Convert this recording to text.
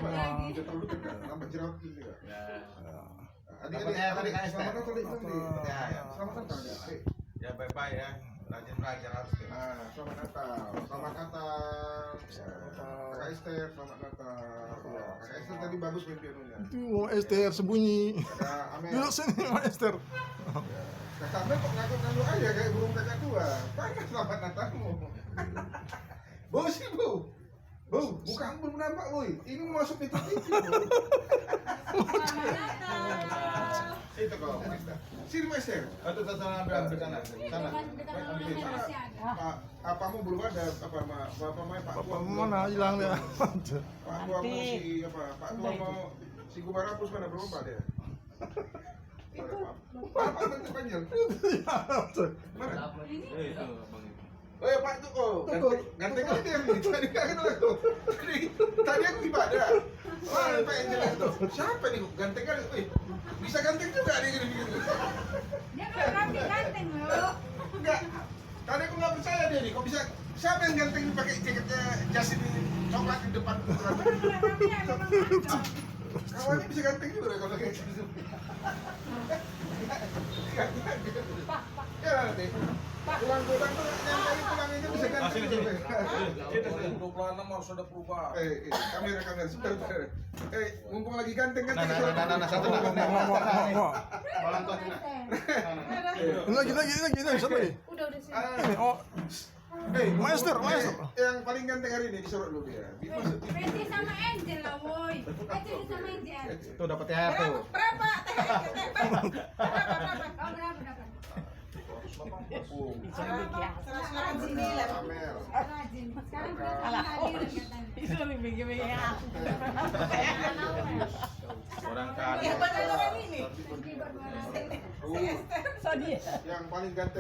Kita terlalu dekat, nampak jerawat gini ya. Adik-adik, selamat datang selamat datang ya. Ya bye-bye ya, rajin belajar harus. Selamat datang, Kakak Esther, selamat datang. Kakak Esther tadi bagus pianonya. Itu Esther sembunyi. Ada Amel. Duduk sini Esther. Kakak Amel kok ngaku-ngaku aja kayak burung kakak tua. Mana selamat datangmu? Bau sih bau. Bau, bukan belum nampak boy. Ini mau masuk pintu TV. Itu kok, Esther. Sini Esther. Atau ambil sana. Sana. Apamu belum ada apa Pak Bapak mana hilang dia? Pak Tua mau si apa? Pak Tua mau si Gumarapus mana belum Pak dia? Pak Menteri Panjang. Mana? Oh ya Pak itu ganteng kali dia nih. Tadi kan aku. Tadi aku ibadah. Oh Pak yang jelas tuh. Siapa nih ganteng kali? Bisa ganteng juga dia gini-gini. Dia kan rapi ganteng loh. Enggak. Tadi aku nggak percaya dia nih. Kok bisa? Siapa yang ganteng pakai jaketnya jas ini coklat di depan? Kawannya bisa ganteng juga kalau kayak gitu. Ya nanti. Pulang-pulang tuh pulang itu bisa ganteng juga. 26 harus ada perubahan. Kamera sebentar. Mumpung lagi ganteng kan. Satu Lagi satu lagi. Udah sih. Oh, Maester. Yang paling ganteng hari ini disorot dulu dia. Peci sama Angel lah, woi. Peci sama Angel. Itu dapat THR tuh. Berapa? Berapa? Amel. Rajin. Sekarang berapa hadir katanya. Itu lebih begini-begini. Orang kaya. Yang paling orang ini. Pergi berdua. So dia. Yang paling ganteng